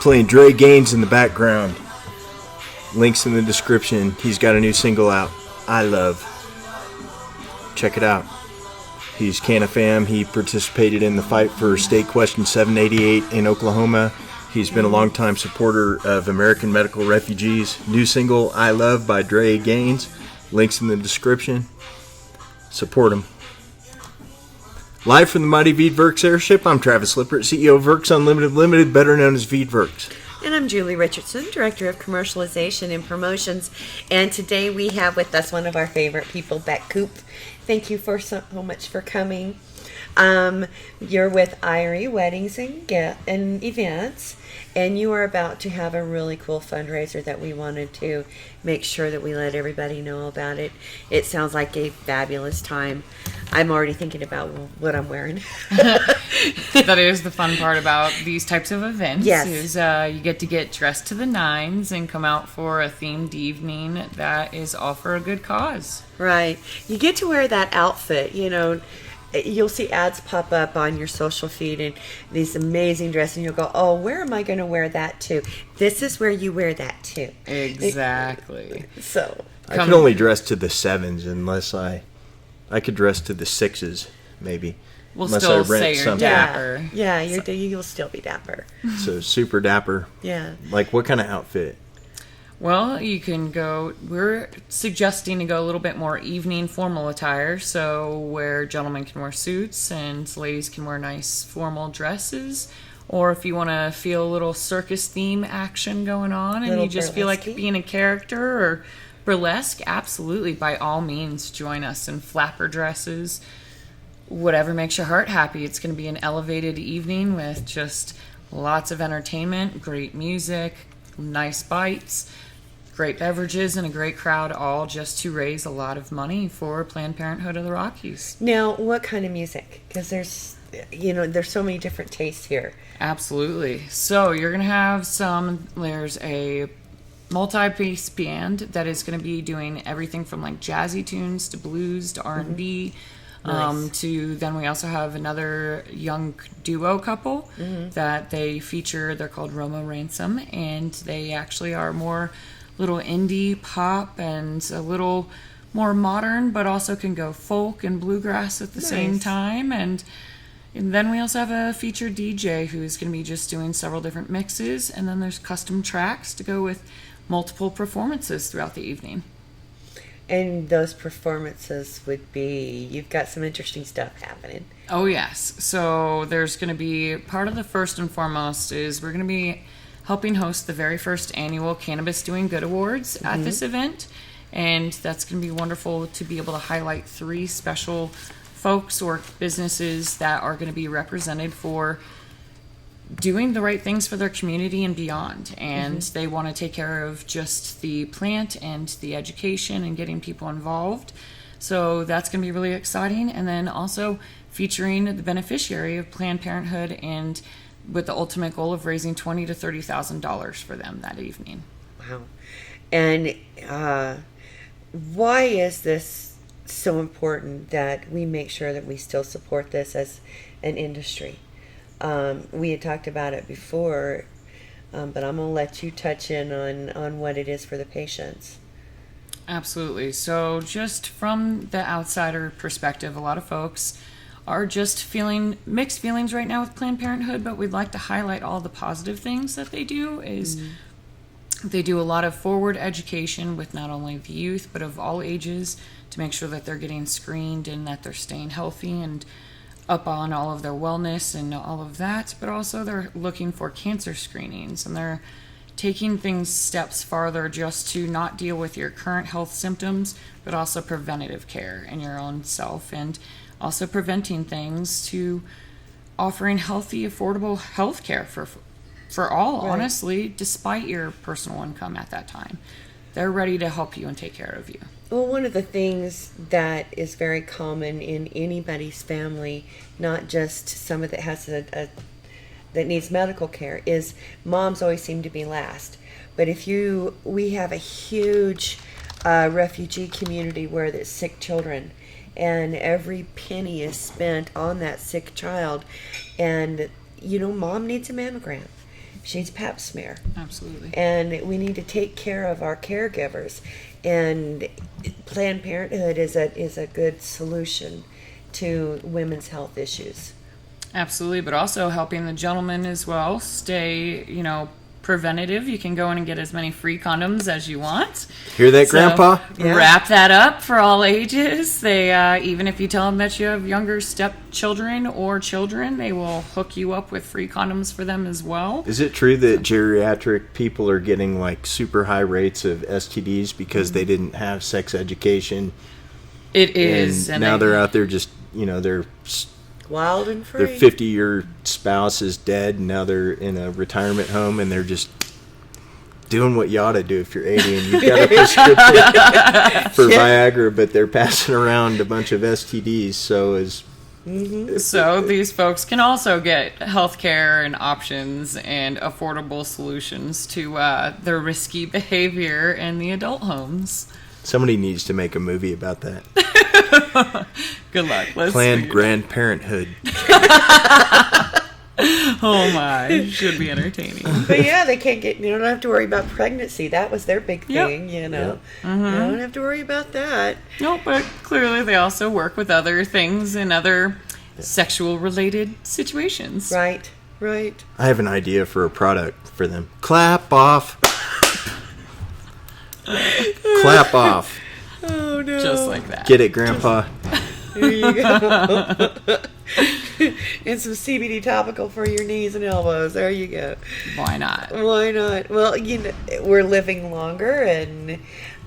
playing Dre Gaines in the background. Links in the description. He's got a new single out, I Love. Check it out. He's Canafam. He participated in the fight for State Question 788 in Oklahoma. He's been a longtime supporter of American medical refugees. New single, I Love, by Dre Gaines. Links in the description. Support him. Live from the mighty Veedverks Airship, I'm Travis Lippert, CEO of Verks Unlimited Limited, better known as Veedverks. And I'm Julie Richardson, Director of Commercialization and Promotions. And today we have with us one of our favorite people, Koop. Thank you so much for coming. You're with Irie Weddings and Events, and you are about to have a really cool fundraiser that we wanted to make sure that we let everybody know about it. It sounds like a fabulous time. I'm already thinking about what I'm wearing. That is the fun part about these types of events. Yes. Is you get to get dressed to the nines and come out for a themed evening that is all for a good cause. Right. You get to wear that outfit, You'll see ads pop up on your social feed and these amazing dresses, and you'll go, oh, where am I going to wear that to? This is where you wear that to. Exactly. So I can only dress to the 7s unless I could dress to the 6s, maybe. We'll unless still I rent say you're something. dapper. Yeah, you'll still be dapper. So super dapper. Yeah. Like what kind of outfit? Well, you can go, we're suggesting to go a little bit more evening formal attire, so where gentlemen can wear suits and ladies can wear nice formal dresses, or if you want to feel a little circus theme action going on and you just feel like being a character or burlesque, absolutely, by all means, join us in flapper dresses. Whatever makes your heart happy. It's going to be an elevated evening with just lots of entertainment, great music, nice bites, great beverages, and a great crowd, all just to raise a lot of money for Planned Parenthood of the Rockies. Now, what kind of music? Because there's so many different tastes here. Absolutely. So you're going to have there's a multi-piece band that is going to be doing everything from like jazzy tunes to blues to R&B. Nice. Then we also have another young duo couple that they feature. They're called Roma Ransom, and they actually are more little indie pop and a little more modern, but also can go folk and bluegrass at the same time. And then we also have a featured DJ who's going to be just doing several different mixes, and then there's custom tracks to go with multiple performances throughout the evening. And those performances would be, you've got some interesting stuff happening. Oh, yes. So there's going to be, part of the first and foremost is we're going to be helping host the very first annual Cannabis Doing Good Awards at this event. And that's going to be wonderful to be able to highlight 3 special folks or businesses that are going to be represented for doing the right things for their community and beyond, and they want to take care of just the plant and the education and getting people involved. So that's going to be really exciting. And then also featuring the beneficiary of Planned Parenthood, and with the ultimate goal of raising $20,000 to $30,000 for them that evening. Wow. And why is this so important that we make sure that we still support this as an industry? We had talked about it before, but I'm going to let you touch in on what it is for the patients. Absolutely. So just from the outsider perspective, a lot of folks are just feeling mixed feelings right now with Planned Parenthood, but we'd like to highlight all the positive things that they do. They do a lot of forward education with not only the youth, but of all ages, to make sure that they're getting screened and that they're staying healthy and up on all of their wellness and all of that, but also they're looking for cancer screenings, and they're taking things steps farther just to not deal with your current health symptoms, but also preventative care in your own self, and also preventing things to offering healthy, affordable health care for all, right. Honestly, despite your personal income at that time. They're ready to help you and take care of you. Well, one of the things that is very common in anybody's family, not just someone that has that needs medical care, is moms always seem to be last. But we have a huge refugee community where there's sick children, and every penny is spent on that sick child. And mom needs a mammogram, she needs a pap smear. Absolutely. And we need to take care of our caregivers. And Planned Parenthood is a good solution to women's health issues. Absolutely, but also helping the gentleman as well stay, preventative. You can go in and get as many free condoms as you want. Hear that, Grandpa? Yeah. Wrap that up for all ages. They even if you tell them that you have younger stepchildren or children, they will hook you up with free condoms for them as well. Is it true that geriatric people are getting like super high rates of STDs because they didn't have sex education? It is. And now they're out there just, they're Wild and free. their 50-year spouse is dead, and now they're in a retirement home, and they're just doing what you ought to do if you're 80 and you've got a prescription for Viagra, but they're passing around a bunch of STDs. So these folks can also get health care and options and affordable solutions to their risky behavior in the adult homes. Somebody needs to make a movie about that. Good luck. Let's Planned figure it Grandparenthood. Oh my, should be entertaining. But yeah, they can't get. You don't have to worry about pregnancy. That was their big thing. Yep. You don't have to worry about that. No, but clearly they also work with other things in other sexual related situations. Right. I have an idea for a product for them. Clap off. Clap off. Oh no! Just like that. Get it, Grandpa? There you go. And some CBD topical for your knees and elbows. There you go. Why not? Why not? Well, we're living longer, and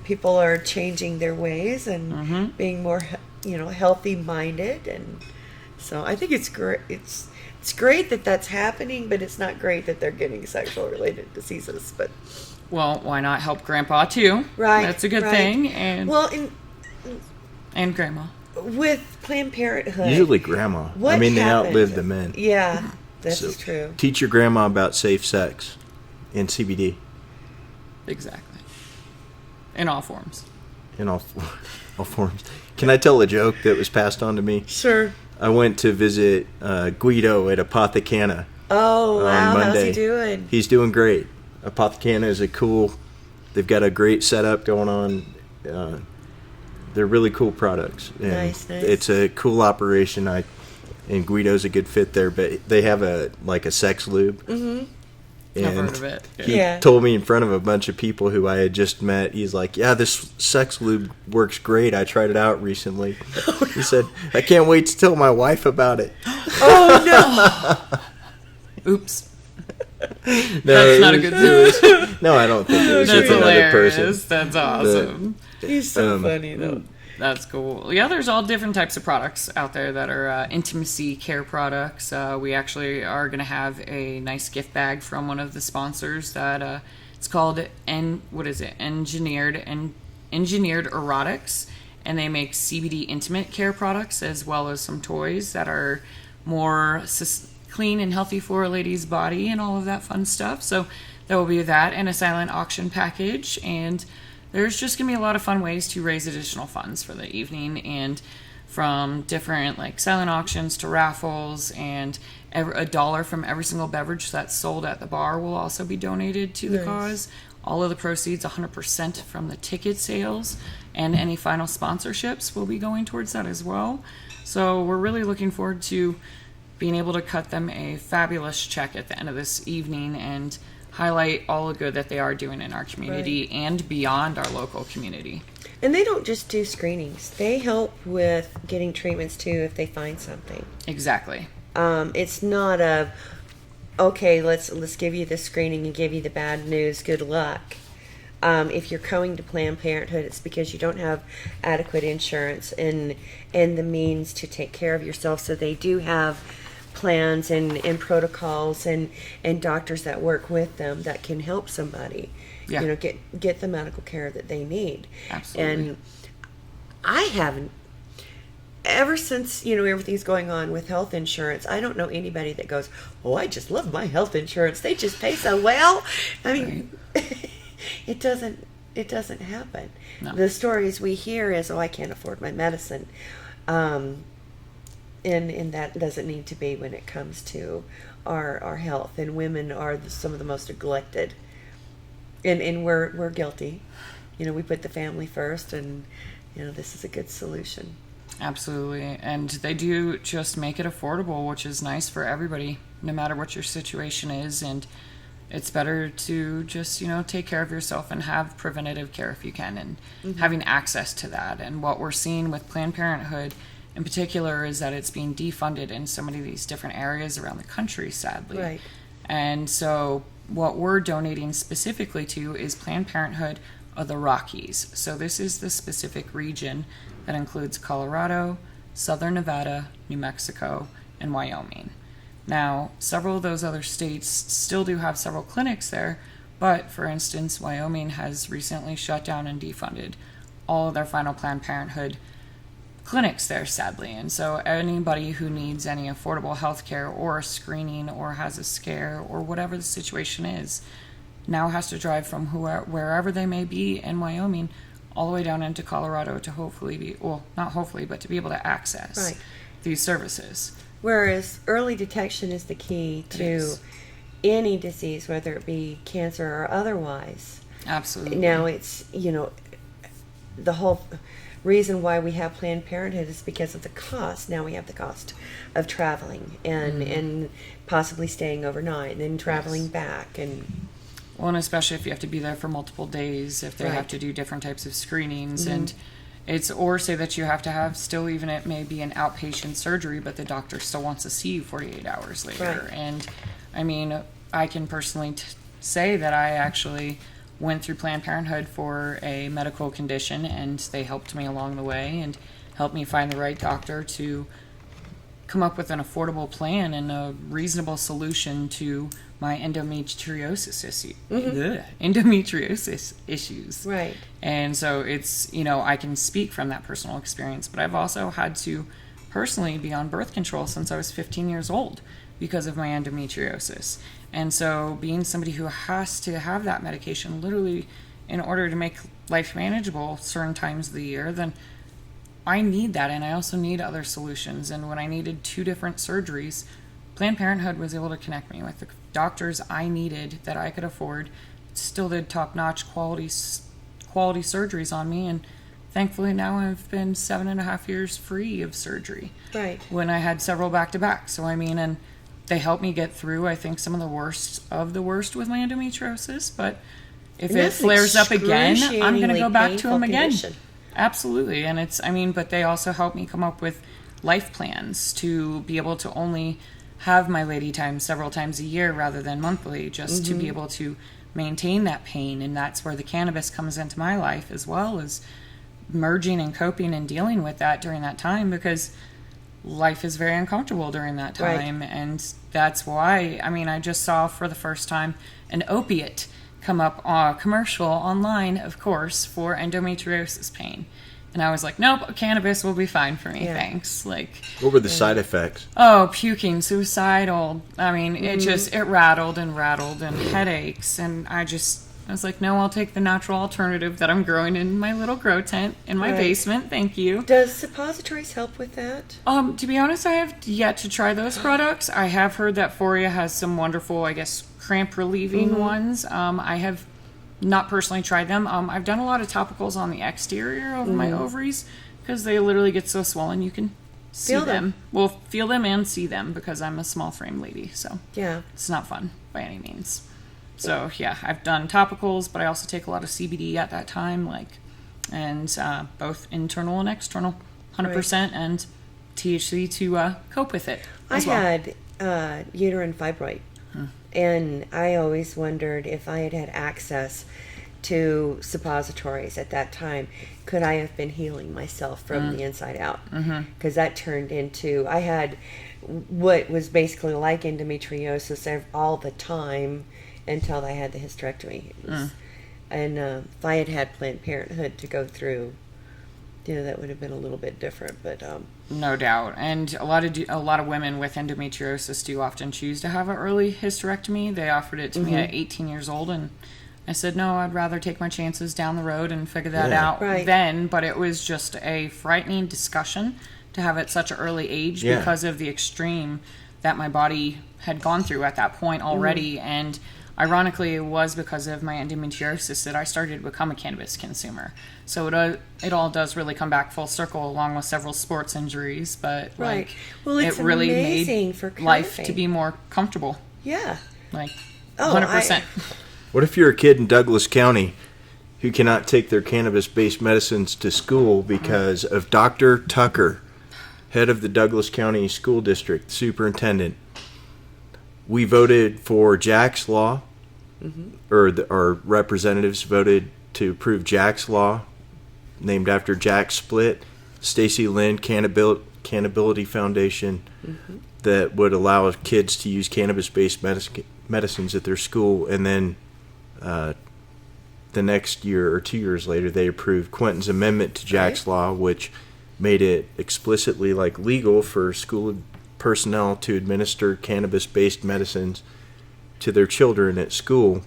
people are changing their ways and being more, healthy minded, and so I think it's great. It's great that that's happening, but it's not great that they're getting sexual related diseases. But Well, why not help Grandpa too? right, That's a good right. thing. And Well, and Grandma. with Planned Parenthood, Usually Grandma. what they happened? outlive the men. Yeah, that's So, true. Teach your grandma about safe sex and CBD Exactly. In all forms. in all forms. Can I tell a joke that was passed on to me? Sure. I went to visit Guido at Apothecana Oh, on wow. Monday. How's he doing? He's doing great. Apothecana is they've got a great setup going on. They're really cool products. And Nice. It's a cool operation. And Guido's a good fit there, but they have a sex lube. Mm-hmm. I've heard of it. He told me in front of a bunch of people who I had just met, he's like, yeah, this sex lube works great. I tried it out recently. He said, I can't wait to tell my wife about it. Oh, no. Oops. No, That's not a good news. No, I don't think it was That's with another hilarious. person. That's awesome. He's so funny, though. That's cool. Yeah, there's all different types of products out there that are intimacy care products. We actually are going to have a nice gift bag from one of the sponsors that it's called Engineered Erotics, and they make CBD intimate care products as well as some toys that are more clean and healthy for a lady's body and all of that fun stuff. So there will be that and a silent auction package, and there's just going to be a lot of fun ways to raise additional funds for the evening, and from different silent auctions to raffles, and $1 from every single beverage that's sold at the bar will also be donated to the cause. All of the proceeds, 100% from the ticket sales, and any final sponsorships will be going towards that as well. So we're really looking forward to being able to cut them a fabulous check at the end of this evening and highlight all the good that they are doing in our community and beyond our local community. And they don't just do screenings. They help with getting treatments, too, if they find something. Exactly. It's not okay, let's give you the screening and give you the bad news, good luck. If you're going to Planned Parenthood, it's because you don't have adequate insurance and the means to take care of yourself. So they do have plans and protocols and doctors that work with them that can help somebody, get the medical care that they need. Absolutely. And I haven't, ever since, everything's going on with health insurance, I don't know anybody that goes, oh, I just love my health insurance. They just pay so well. I mean, it doesn't happen. No. The stories we hear is, oh, I can't afford my medicine. And that doesn't need to be when it comes to our health, and women are some of the most neglected. And we're guilty. We put the family first, and this is a good solution. Absolutely. And they do just make it affordable, which is nice for everybody, no matter what your situation is. And it's better to just, take care of yourself and have preventative care if you can, and having access to that. And what we're seeing with Planned Parenthood in particular is that it's being defunded in so many of these different areas around the country, sadly. Right. And so what we're donating specifically to is Planned Parenthood of the Rockies. So this is the specific region that includes Colorado, Southern Nevada, New Mexico, and Wyoming. Now, several of those other states still do have several clinics there, but for instance, Wyoming has recently shut down and defunded all of their final Planned Parenthood clinics there, sadly. And so anybody who needs any affordable health care or a screening or has a scare or whatever the situation is now has to drive from wherever they may be in Wyoming all the way down into Colorado to hopefully be, well, not hopefully, but to be able to access these services. Whereas early detection is the key to any disease, whether it be cancer or otherwise. Absolutely. Now it's, the whole reason why we have Planned Parenthood is because of the cost. Now we have the cost of traveling and possibly staying overnight and then traveling back. Well, and especially if you have to be there for multiple days, if they have to do different types of screenings, and or say that you have to have still, even it may be an outpatient surgery, but the doctor still wants to see you 48 hours later. Right. And I mean, I can personally say that I actually went through Planned Parenthood for a medical condition, and they helped me along the way and helped me find the right doctor to come up with an affordable plan and a reasonable solution to my endometriosis issues. Right. And so it's, I can speak from that personal experience, but I've also had to personally be on birth control since I was 15 years old because of my endometriosis. And so being somebody who has to have that medication literally in order to make life manageable certain times of the year, then I need that, and I also need other solutions. And when I needed 2 different surgeries, Planned Parenthood was able to connect me with the doctors I needed that I could afford, still did top-notch quality surgeries on me, and thankfully now I've been 7.5 years free of surgery. Right. When I had several back-to-back. So I mean, and they helped me get through, I think, some of the worst with my endometriosis, but if it flares up again, I'm going to go back to them again. Absolutely. And but they also helped me come up with life plans to be able to only have my lady time several times a year rather than monthly, just to be able to maintain that pain. And that's where the cannabis comes into my life, as well as merging and coping and dealing with that during that time, because life is very uncomfortable during that time. Right. And that's why, I just saw for the first time an opiate come up commercial online, of course, for endometriosis pain. And I was like, nope, cannabis will be fine for me, thanks. What were the side effects? Oh, puking, suicidal. It rattled and headaches. And I was like, no, I'll take the natural alternative that I'm growing in my little grow tent in my basement. Thank you. Does suppositories help with that? To be honest, I have yet to try those products. I have heard that Foria has some wonderful, cramp relieving ones. I have not personally tried them. I've done a lot of topicals on the exterior of my ovaries because they literally get so swollen you can see them. Well, feel them and see them because I'm a small frame lady, so it's not fun by any means. So I've done topicals, but I also take a lot of CBD at that time, and both internal and external, 100%, and THC to cope with it. I had uterine fibroid. And I always wondered if I had had access to suppositories at that time, could I have been healing myself from the inside out? Because that turned into, I had what was basically like endometriosis all the time until I had the hysterectomy. And if I had had Planned Parenthood to go through, that would have been a little bit different, but no doubt. And a lot of women with endometriosis do often choose to have an early hysterectomy. They offered it to me at 18 years old, and I said no, I'd rather take my chances down the road and figure that out then. But it was just a frightening discussion to have at such an early age because of the extreme that my body had gone through at that point already. And ironically, it was because of my endometriosis that I started to become a cannabis consumer. So it all does really come back full circle, along with several sports injuries. But Right. like, Well, it's it really amazing made for life coping. to be more comfortable. Yeah. Like, Oh, 100%. What if you're a kid in Douglas County who cannot take their cannabis-based medicines to school because of Dr. Tucker, head of the Douglas County School District, superintendent? We voted for Jack's Law, or our representatives voted to approve Jack's Law, named after Jack Split, Stacy Lynn Cannability Foundation, that would allow kids to use cannabis-based medicines at their school. And then the next year or 2 years later, they approved Quentin's amendment to Jack's Law, which made it explicitly like legal for school personnel to administer cannabis-based medicines to their children at school.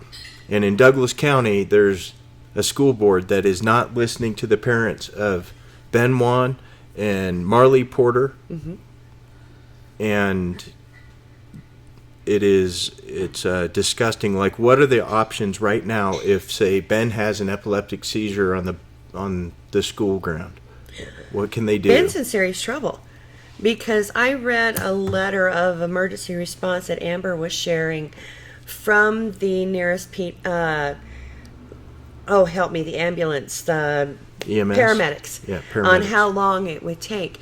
And in Douglas County, there's a school board that is not listening to the parents of Ben Wan and Marley Porter. And it's disgusting. Like, what are the options right now if, say, Ben has an epileptic seizure on the school ground? What can they do? Ben's in serious trouble because I read a letter of emergency response that Amber was sharing from the nearest the ambulance, the EMS? paramedics, Yeah, on paramedics. how long it would take.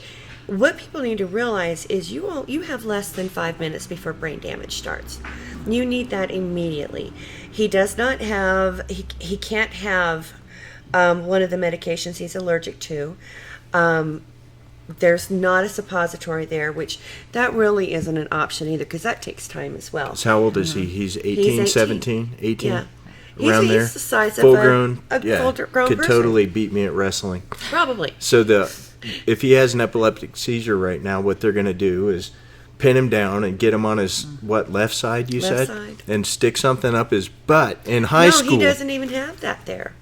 What people need to realize is you have less than 5 minutes before brain damage starts. You need that immediately. He does not have, he can't have one of the medications he's allergic to. There's not a suppository there, which that really isn't an option either, because that takes time as well. So how old is he? He's 18, 18. 17, 18? Yeah. Around He's there? the size of Full grown? a full-grown could person. totally beat me at wrestling. Probably. So if he has an epileptic seizure right now, what they're going to do is pin him down and get him on his, left side, you Left said? side. And stick something up his butt in high school. No, he doesn't even have that there.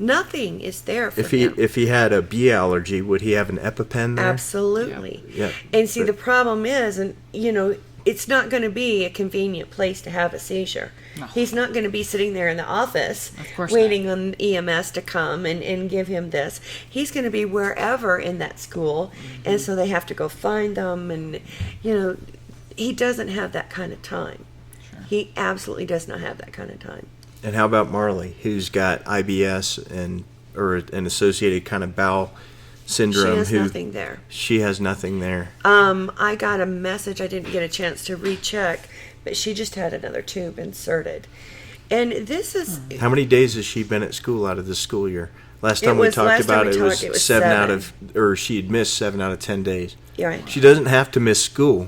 Nothing is there for him. If he had a bee allergy, would he have an EpiPen there? Absolutely. Yeah. And see, the problem is, it's not going to be a convenient place to have a seizure. No. He's not going to be sitting there in the office Of course waiting on EMS to come and give him this. He's going to be wherever in that school, and so they have to go find them, and, he doesn't have that kind of time. Sure. He absolutely does not have that kind of time. And how about Marley, who's got IBS or an associated kind of bowel syndrome? She has nothing there. She has nothing there. I got a message. I didn't get a chance to recheck, but she just had another tube inserted. And this is... How many days has she been at school out of this school year? Last time we last talked time about we it, talked, it it was was 7 out 7. of, or she had missed 7 out of 10 days. Right. She doesn't have to miss school.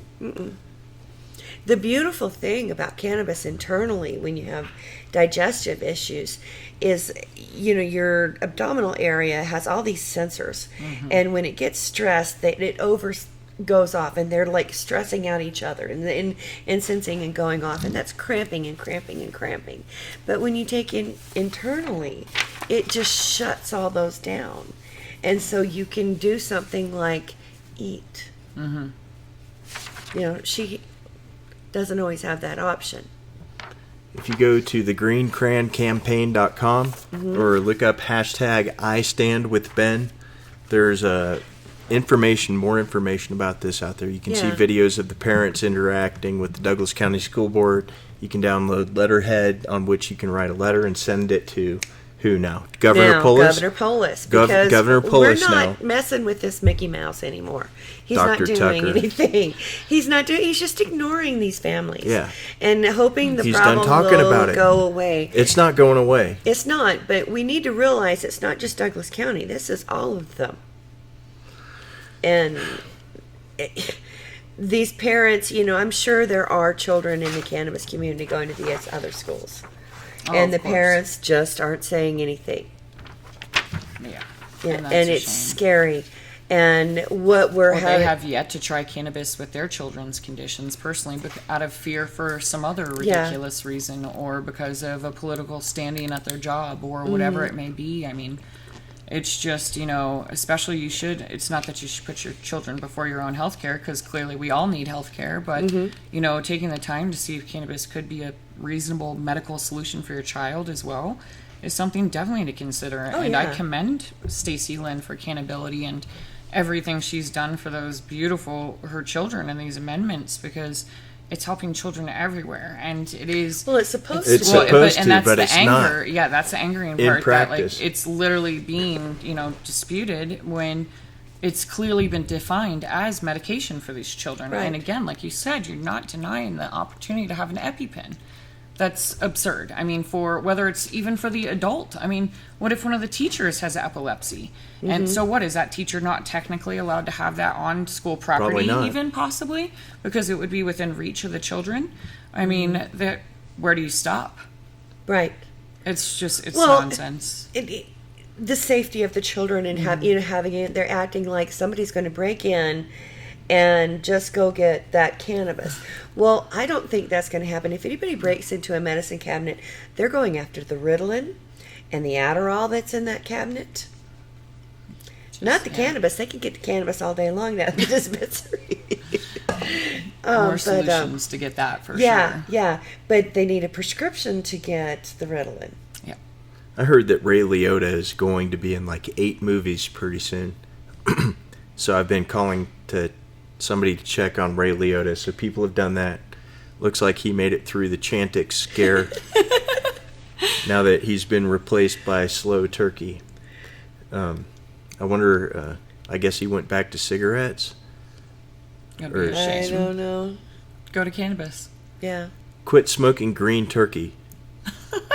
The beautiful thing about cannabis internally, when you have digestive issues, is your abdominal area has all these sensors, and when it gets stressed, it goes off, and they're like stressing out each other and sensing and going off, and that's cramping and cramping and cramping. But when you take in internally, it just shuts all those down, and so you can do something like eat. She doesn't always have that option. If you go to thegreencrancampaign.com or look up hashtag #IStandWithBen, there's more information about this out there. You can see Yeah. videos of the parents interacting with the Douglas County School Board. You can download Letterhead, on which you can write a letter and send it to who now? Governor Polis? Governor Polis. Gov- Because Governor Polis we're not now. messing with this Mickey Mouse anymore. He's Dr. not doing Tucker. anything. He's just ignoring these families. Yeah. And hoping the He's done problem talking will about it. go away. It's not going away. It's not, but we need to realize it's not just Douglas County. This is all of them. And these parents, I'm sure there are children in the cannabis community going to these other schools. Oh, And the of course. parents just aren't saying anything. Yeah. Yeah, that's and a it's shame. scary. And what we're Or they having... have yet to try cannabis with their children's conditions personally, but out of fear for some other Yeah. ridiculous reason, or because of a political standing at their job, or whatever it may be. I mean, It's just, especially it's not that you should put your children before your own health care, because clearly we all need health care, but, taking the time to see if cannabis could be a reasonable medical solution for your child as well is something definitely to consider. And I commend Stacey Lynn for Cannability and everything she's done for her children and these amendments, because it's helping children everywhere, and it is. Well, it's supposed to. But it's anger. not. Yeah, that's the angering In part. practice. That, it's literally being, disputed when it's clearly been defined as medication for these children. Right. And again, like you said, you're not denying the opportunity to have an EpiPen. That's absurd. I mean, for whether it's even for the adult. I mean, what if one of the teachers has epilepsy? And so what, is that teacher not technically allowed to have that on school property even possibly? Because it would be within reach of the children? I mean, where do you stop? Right. It's nonsense. The safety of the children and having it, they're acting like somebody's going to break in and just go get that cannabis. Well, I don't think that's going to happen. If anybody breaks into a medicine cabinet, they're going after the Ritalin and the Adderall that's in that cabinet. Not the cannabis. They can get the cannabis all day long at the dispensary. More solutions to get that for sure. Yeah. But they need a prescription to get the Ritalin. Yeah. I heard that Ray Liotta is going to be in like 8 movies pretty soon. So I've been calling to somebody to check on Ray Liotta. So people have done that. Looks like he made it through the Chantix scare. Now that he's been replaced by Slow Turkey. I wonder, I guess he went back to cigarettes? I don't know. Go to cannabis. Yeah. Quit smoking green turkey.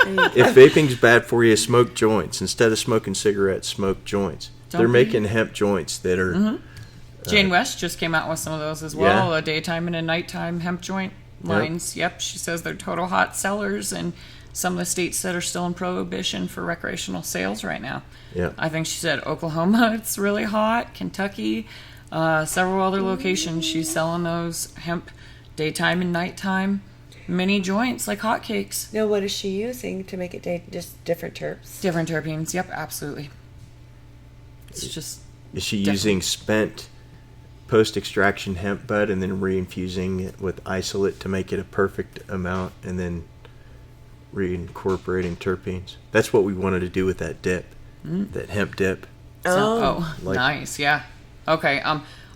If vaping's bad for you, smoke joints. Instead of smoking cigarettes, smoke joints. They're making hemp joints that are... Jane West just came out with some of those as well. A daytime and a nighttime hemp joint lines. Yep, she says they're total hot sellers in some of the states that are still in prohibition for recreational sales right now. Yeah. I think she said Oklahoma, it's really hot. Kentucky, several other locations. She's selling those hemp daytime and nighttime mini joints like hotcakes. Now, what is she using to make it just different terps? Different terpenes. Yep, absolutely. It's just... Is she using spent post-extraction hemp bud and then reinfusing it with isolate to make it a perfect amount and then reincorporating terpenes? That's what we wanted to do with that dip, that hemp dip. Nice, yeah. Okay,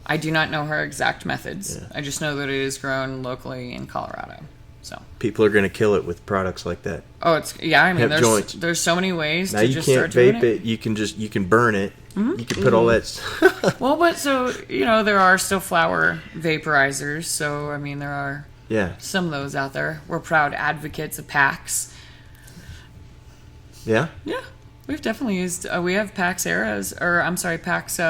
I do not know her exact methods. Yeah. I just know that it is grown locally in Colorado. So people are going to kill it with products like that. Oh, I mean, there's so many ways now to just start doing it. Now you can't vape it. You can burn it. You can put all that. Well, but so there are still flower vaporizers. So I mean, there are some of those out there. We're proud advocates of PAX. Yeah. Yeah, we've definitely used. We have PAX PAX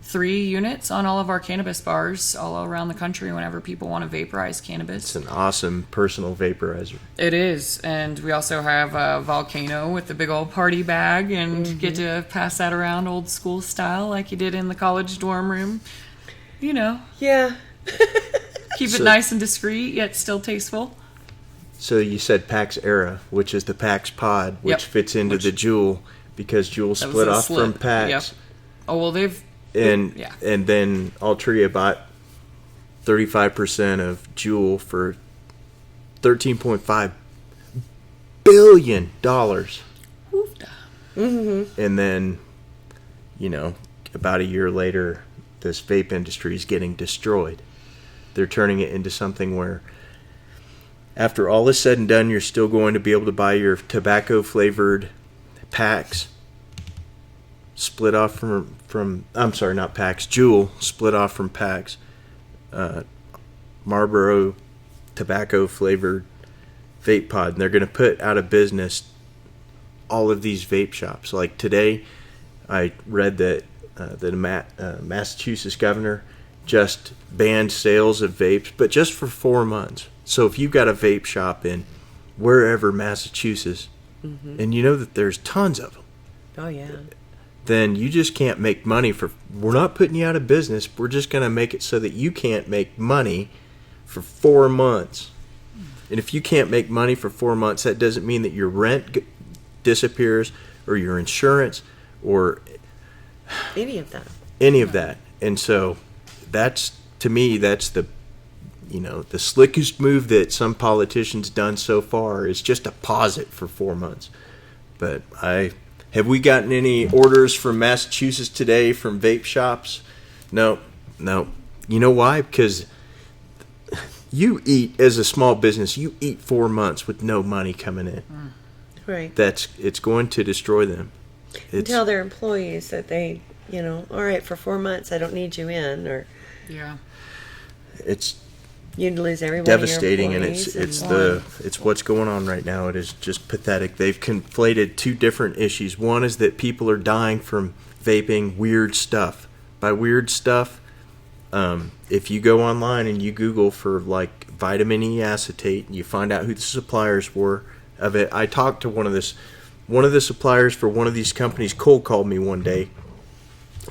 3 units on all of our cannabis bars all around the country whenever people want to vaporize cannabis. It's an awesome personal vaporizer. It is. And we also have a Volcano with the big old party bag and get to pass that around old school style like you did in the college dorm room. Yeah. Keep it nice and discreet, yet still tasteful. So you said PAX Era, which is the PAX Pod, which fits into the Juul because Juul split off from PAX. Yep. Oh, well, they've... And then Altria bought 35% of Juul for $13.5 billion. And then, about a year later, this vape industry is getting destroyed. They're turning it into something where, after all is said and done, you're still going to be able to buy your tobacco-flavored packs split off from I'm sorry, not PAX, Juul split off from PAX, Marlboro tobacco flavored vape pod, and they're going to put out of business all of these vape shops. Like today, I read that the Massachusetts governor just banned sales of vapes, but just for 4 months. So if you've got a vape shop in wherever Massachusetts, and you know that there's tons of them. Oh yeah. Then you just can't make money we're not putting you out of business. We're just going to make it so that you can't make money for 4 months. And if you can't make money for 4 months, that doesn't mean that your rent disappears or your insurance or any of that. Any of that. And so that's, to me, that's the slickest move that some politicians done so far is just to pause it for 4 months. But have we gotten any orders from Massachusetts today from vape shops? No. You know why? Because you eat, as a small business, you eat 4 months with no money coming in. Right. It's going to destroy them. Tell their employees that they, all right, for 4 months I don't need you in, or it's you'd lose everybody. Devastating, and it's what's going on right now. It is just pathetic. They've conflated two different issues. One is that people are dying from vaping weird stuff. By weird stuff, if you go online and you Google for like vitamin E acetate, and you find out who the suppliers were of it. I talked to one of the suppliers for one of these companies. Cold called me one day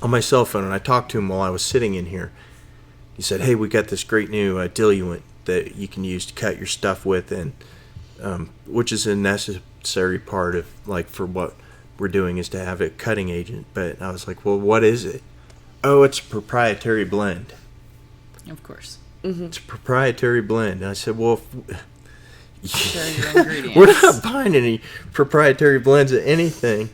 on my cell phone, and I talked to him while I was sitting in here. He said, "Hey, we got this great new diluent that you can use to cut your stuff with, and which is a necessary part of, like, for what we're doing is to have a cutting agent." But I was like, "Well, what is it?" "Oh, it's a proprietary blend." Of course. Mm-hmm. It's a proprietary blend. And I said, "Well, Share your ingredients. We're not buying any proprietary blends of anything.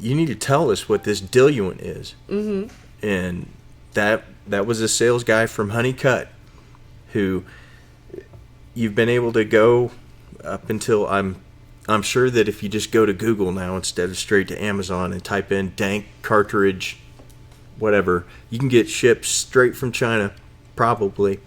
You need to tell us what this diluent is." Mm-hmm. And that was a sales guy from Honeycut, who you've been able to go up until I'm sure that if you just go to Google now instead of straight to Amazon and type in dank cartridge, whatever, you can get shipped straight from China, probably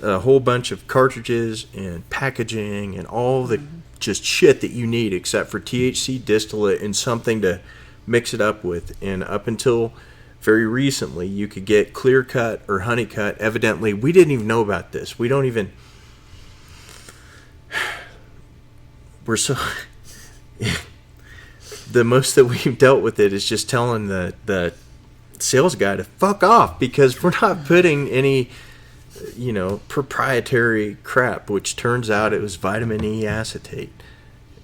a whole bunch of cartridges and packaging and all the just shit that you need except for THC distillate and something to mix it up with. And up until very recently, you could get Clear Cut or Honeycut. Evidently, we didn't even know about this. We're so... The most that we've dealt with it is just telling the sales guy to fuck off, because we're not putting any, proprietary crap, which turns out it was vitamin E acetate,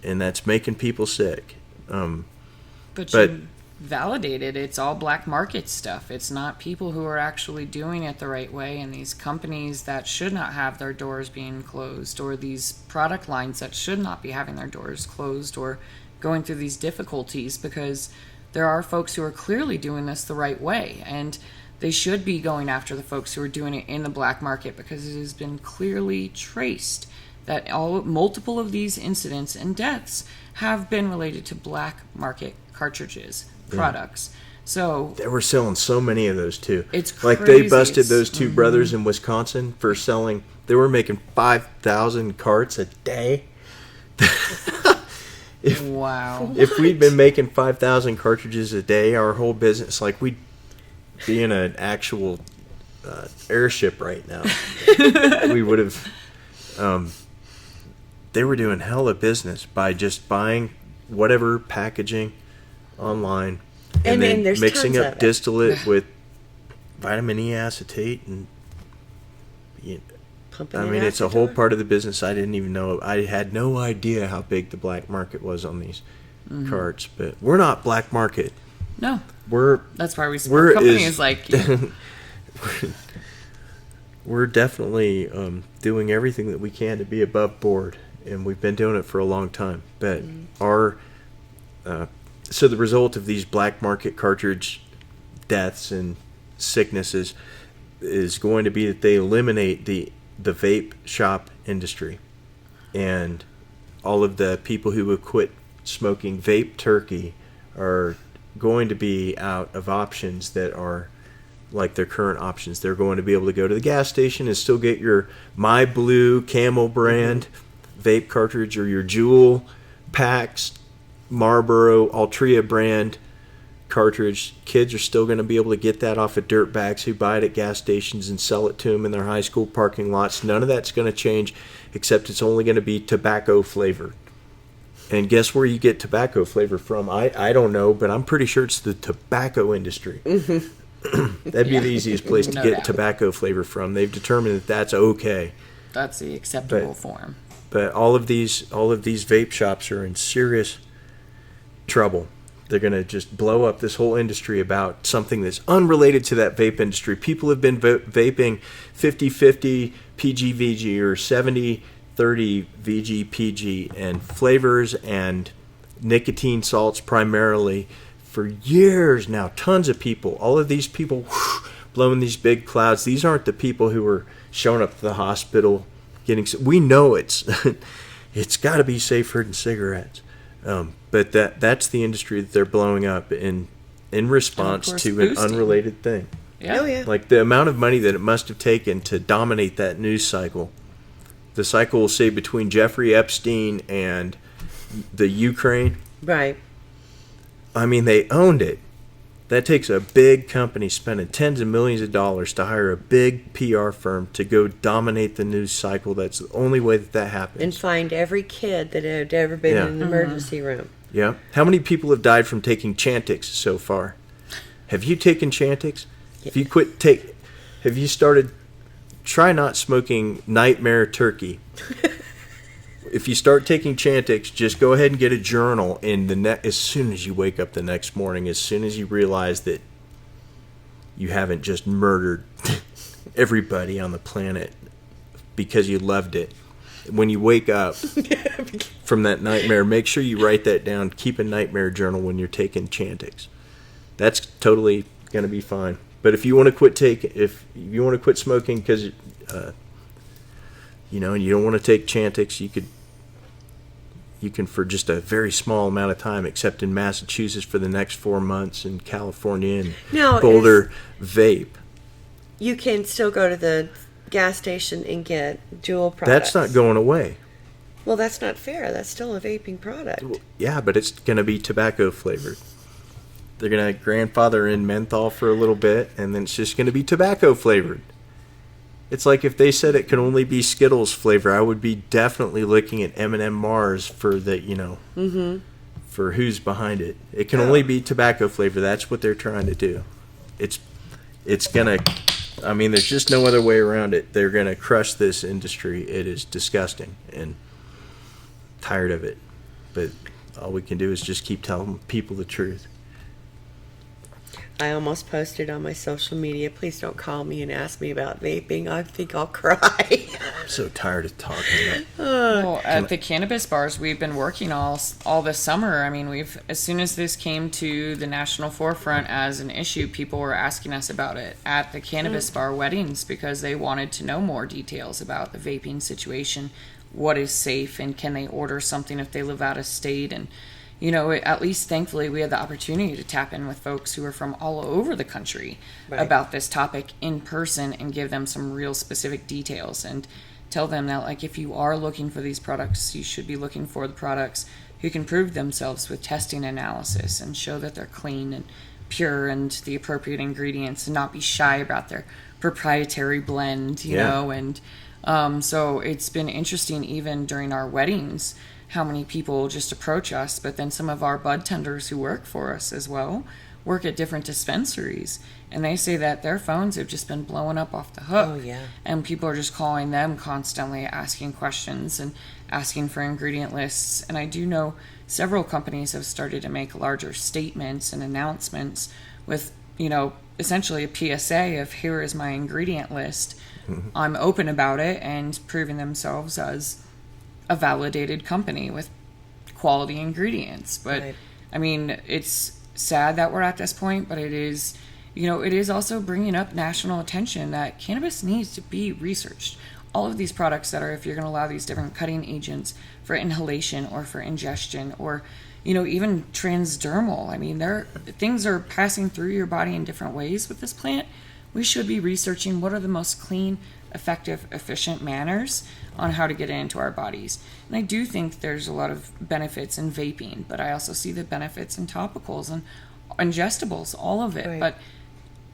and that's making people sick. But you validated it's all black market stuff. It's not people who are actually doing it the right way, and these companies that should not have their doors being closed, or these product lines that should not be having their doors closed, or going through these difficulties, because there are folks who are clearly doing this the right way, and they should be going after the folks who are doing it in the black market, because it has been clearly traced that multiple of these incidents and deaths have been related to black market cartridges products. So they were selling so many of those too. It's crazy. Like they busted those two brothers in Wisconsin for selling. They were making 5,000 carts a day. Wow. If we'd been making 5,000 cartridges a day, our whole business, like, we'd be in an actual airship right now. We would have. They were doing hella business by just buying whatever packaging online and then mixing up distillate with vitamin E acetate, and it's a whole part of the business I didn't even know. I had no idea how big the black market was on these carts, but we're not black market. No. That's why we support companies like you. We're definitely doing everything that we can to be above board, and we've been doing it for a long time. But so the result of these black market cartridge deaths and sicknesses is going to be that they eliminate the vape shop industry, and all of the people who would quit smoking vape turkey are going to be out of options that are like their current options. They're going to be able to go to the gas station and still get your My Blue Camel brand vape cartridge, or your Juul Pax Marlboro Altria brand cartridge. Kids are still going to be able to get that off of dirtbags who buy it at gas stations and sell it to them in their high school parking lots. None of that's going to change, except it's only going to be tobacco flavored. And guess where you get tobacco flavor from? I don't know, but I'm pretty sure it's the tobacco industry. That'd be the easiest place to get tobacco flavor from. They've determined that that's okay. That's the acceptable form. But all of these vape shops are in serious trouble, They're going to just blow up this whole industry about something that's unrelated to that vape industry. People have been vaping 50-50 PG-VG or 70-30 VG-PG and flavors and nicotine salts primarily for years now. Tons of people. All of these people blowing these big clouds. These aren't the people who are showing up to the hospital getting... We know it's got to be safer than cigarettes. But that's the industry that they're blowing up in response to an unrelated thing. Yeah. Oh, yeah. Like the amount of money that it must have taken to dominate that news cycle. The cycle will say between Jeffrey Epstein and the Ukraine. Right. I mean, they owned it. That takes a big company spending tens of millions of dollars to hire a big PR firm to go dominate the news cycle. That's the only way that happens. And find every kid that had ever been in an emergency room. Yeah. How many people have died from taking Chantix so far? Have you taken Chantix? Yeah. Have you started, try not smoking Nightmare Turkey. If you start taking Chantix, just go ahead and get a journal as soon as you wake up the next morning, as soon as you realize that you haven't just murdered everybody on the planet because you loved it. When you wake up from that nightmare, make sure you write that down. Keep a nightmare journal when you're taking Chantix. That's totally going to be fine. But if you want to quit smoking because and you don't want to take Chantix, you can for just a very small amount of time, except in Massachusetts for the next 4 months, in California and Boulder, vape. You can still go to the gas station and get Juul products. That's not going away. Well, that's not fair. That's still a vaping product. Yeah, but it's going to be tobacco flavored. They're going to grandfather in menthol for a little bit, and then it's just going to be tobacco flavored. It's like if they said it could only be Skittles flavor, I would be definitely looking at M&M Mars for the, for who's behind it. It can only be tobacco flavor. That's what they're trying to do. It's going to, I mean, there's just no other way around it. They're going to crush this industry. It is disgusting and tired of it. But all we can do is just keep telling people the truth. I almost posted on my social media, please don't call me and ask me about vaping. I think I'll cry. I'm so tired of talking about it. Well, at the cannabis bars, we've been working all this summer. I mean, as soon as this came to the national forefront as an issue, people were asking us about it at the cannabis bar weddings because they wanted to know more details about the vaping situation, what is safe, and can they order something if they live out of state. And at least thankfully we had the opportunity to tap in with folks who are from all over the country about this topic in person and give them some real specific details and tell them that, like, if you are looking for these products, you should be looking for the products who can prove themselves with testing analysis and show that they're clean and pure and the appropriate ingredients and not be shy about their proprietary blend, you know. And so it's been interesting even during our weddings how many people just approach us, but then some of our bud tenders who work for us as well work at different dispensaries, and they say that their phones have just been blowing up off the hook. Oh, yeah. And people are just calling them constantly, asking questions and asking for ingredient lists. And I do know several companies have started to make larger statements and announcements with, essentially a PSA of, here is my ingredient list. I'm open about it, and proving themselves as a validated company with quality ingredients. But I mean, it's sad that we're at this point, but it is also bringing up national attention that cannabis needs to be researched. All of these products that are, if you're going to allow these different cutting agents for inhalation or for ingestion or even transdermal, I mean, things are passing through your body in different ways with this plant. We should be researching what are the most clean, effective, efficient manners on how to get it into our bodies. And I do think there's a lot of benefits in vaping, but I also see the benefits in topicals and ingestibles, all of it. But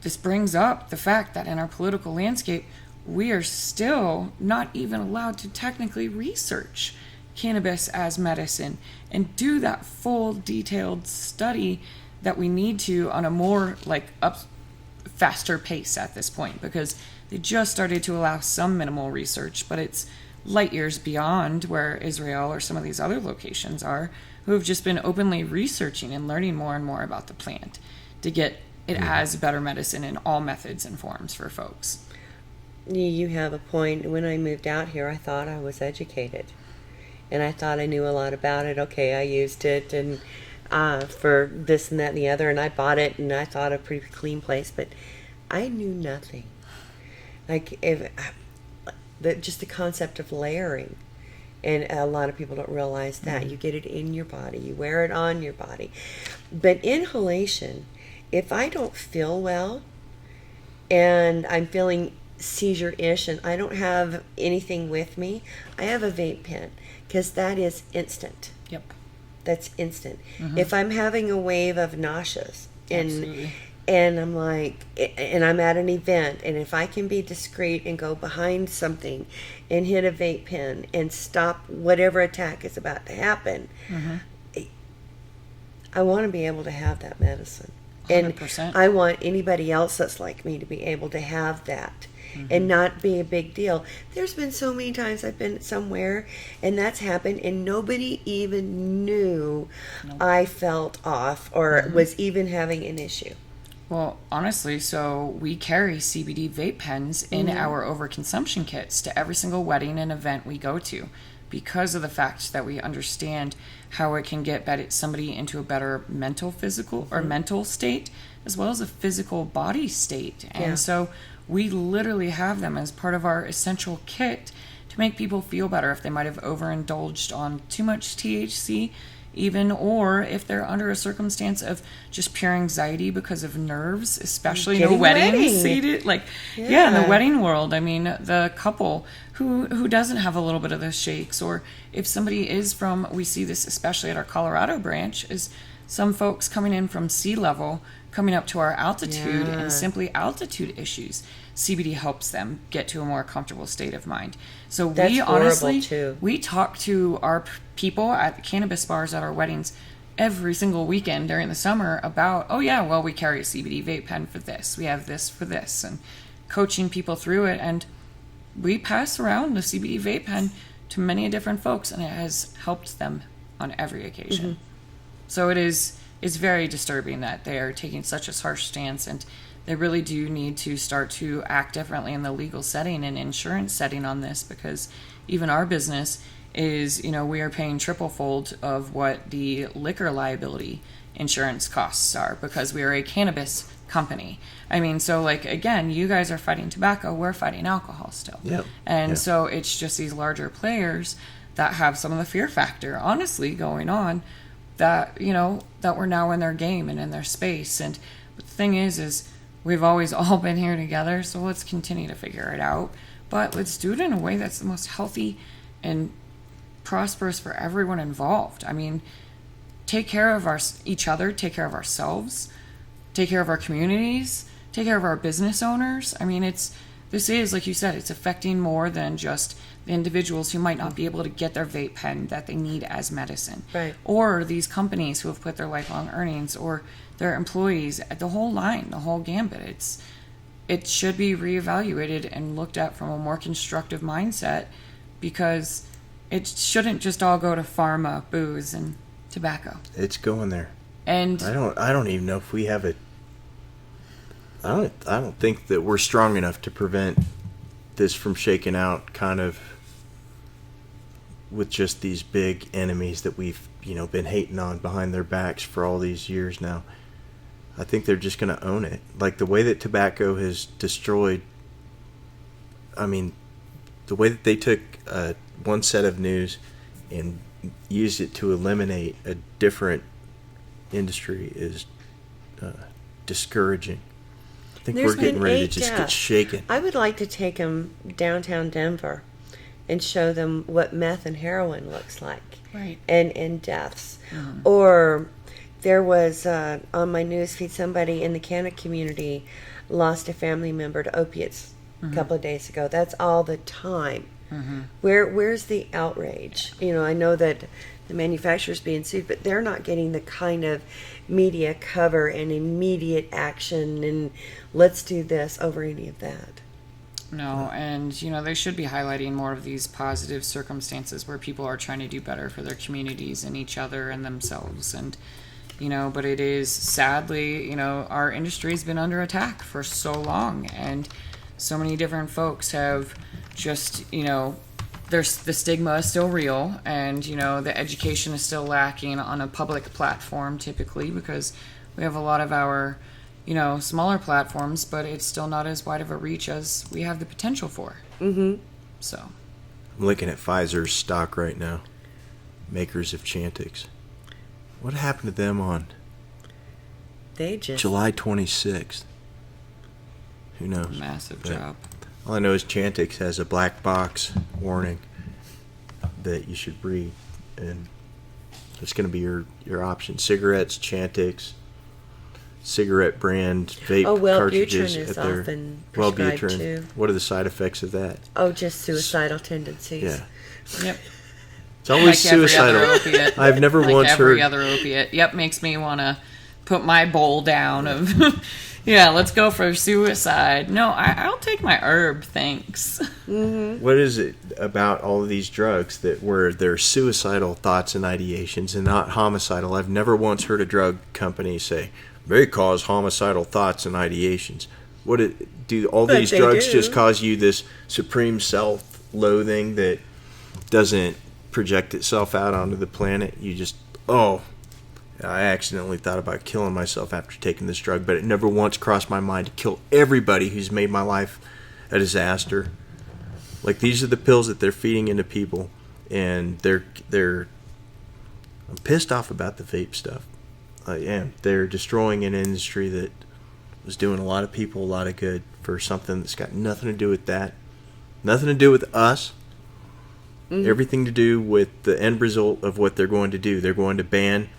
this brings up the fact that in our political landscape, we are still not even allowed to technically research cannabis as medicine and do that full detailed study that we need to on a more faster pace at this point, because they just started to allow some minimal research, but it's light years beyond where Israel or some of these other locations are. who have just been openly researching and learning more and more about the plant to get it as better medicine in all methods and forms for folks. You have a point. When I moved out here, I thought I was educated. And I thought I knew a lot about it. Okay, I used it and for this and that and the other, and I bought it, and I thought a pretty clean place, but I knew nothing. Like, just the concept of layering. And a lot of people don't realize that. You get it in your body. You wear it on your body. But inhalation, if I don't feel well and I'm feeling seizure-ish and I don't have anything with me, I have a vape pen because that is instant. Yep. That's instant. If I'm having a wave of nauseous Absolutely. and I'm like, and I'm at an event, and if I can be discreet and go behind something and hit a vape pen and stop whatever attack is about to happen, I want to be able to have that medicine. 100%. And I want anybody else that's like me to be able to have that. And not be a big deal. There's been so many times I've been somewhere and that's happened and nobody even knew I felt off or was even having an issue. Well, honestly, so we carry CBD vape pens in our overconsumption kits to every single wedding and event we go to because of the fact that we understand how it can get somebody into a better mental, physical, or mental state, as well as a physical body state. And so we literally have them as part of our essential kit to make people feel better if they might have overindulged on too much THC, even, or if they're under a circumstance of just pure anxiety because of nerves, especially in a wedding. In the wedding world. I mean, the couple who doesn't have a little bit of the shakes, or if somebody is from, we see this especially at our Colorado branch, is some folks coming in from sea level, coming up to our altitude, and simply altitude issues. CBD helps them get to a more comfortable state of mind. So we honestly, we talk to our people at the cannabis bars at our weddings every single weekend during the summer about, we carry a CBD vape pen for this. We have this for this, and coaching people through it. And we pass around the CBD vape pen to many different folks, and it has helped them on every occasion. So it's very disturbing that they are taking such a harsh stance, and they really do need to start to act differently in the legal setting and insurance setting on this, because even our business is, we are paying triple fold of what the liquor liability insurance costs are because we are a cannabis company. I mean, so again, you guys are fighting tobacco, we're fighting alcohol still. So it's just these larger players that have some of the fear factor, honestly, going on, that that we're now in their game and in their space. And the thing is we've always all been here together, so let's continue to figure it out, but let's do it in a way that's the most healthy and prosperous for everyone involved. I mean, take care of each other, take care of ourselves, take care of our communities, take care of our business owners. I mean, this is, like you said, it's affecting more than just the individuals who might not be able to get their vape pen that they need as medicine. Right. Or these companies who have put their lifelong earnings, or their employees, the whole line, the whole gambit. It should be reevaluated and looked at from a more constructive mindset, because it shouldn't just all go to pharma, booze, and tobacco. It's going there. And I don't even know if we have it. I don't think that we're strong enough to prevent this from shaking out, kind of with just these big enemies that we've been hating on behind their backs for all these years now. I think they're just going to own it. Like the way that tobacco has destroyed, I mean, the way that they took one set of news and used it to eliminate a different industry is discouraging. I think we're getting ready to just get shaken. I would like to take them downtown Denver and show them what meth and heroin looks like. Right. And deaths. Or there was, on my news feed, somebody in the Canada community lost a family member to opiates a couple of days ago. That's all the time. Where's the outrage? I know that the manufacturer's being sued, but they're not getting the kind of media cover and immediate action and let's do this over any of that. No, and they should be highlighting more of these positive circumstances where people are trying to do better for their communities and each other and themselves. And but it is sadly, our industry's been under attack for so long, and so many different folks have just, there's the stigma is still real, and the education is still lacking on a public platform typically, because we have a lot of our smaller platforms, but it's still not as wide of a reach as we have the potential for. So I'm looking at Pfizer's stock right now, makers of Chantix. What happened to them on They just July 26th? Who knows? massive But drop. all I know is Chantix has a black box warning that you should read, and it's going to be your option. Cigarettes, Chantix, cigarette brand vape cartridges. Wellbutrin is at their often prescribed too. What are the side effects of that? Just suicidal tendencies. Yeah. Yep. It's always suicidal. Every other opiate. I've never like once every heard. other opiate. Yep, makes me want to put my bowl down of, yeah, let's go for suicide. No, I'll take my herb, thanks. What is it about all of these drugs that where they're suicidal thoughts and ideations and not homicidal? I've never once heard a drug company say may cause homicidal thoughts and ideations. Do all But these they drugs do. just cause you this supreme self-loathing that doesn't project itself out onto the planet? You just, I accidentally thought about killing myself after taking this drug, but it never once crossed my mind to kill everybody who's made my life a disaster. Like, these are the pills that they're feeding into people, and I'm pissed off about the vape stuff. I am. They're destroying an industry that was doing a lot of people a lot of good for something that's got nothing to do with that, nothing to do with us. Everything to do with the end result of what they're going to do. They're going to ban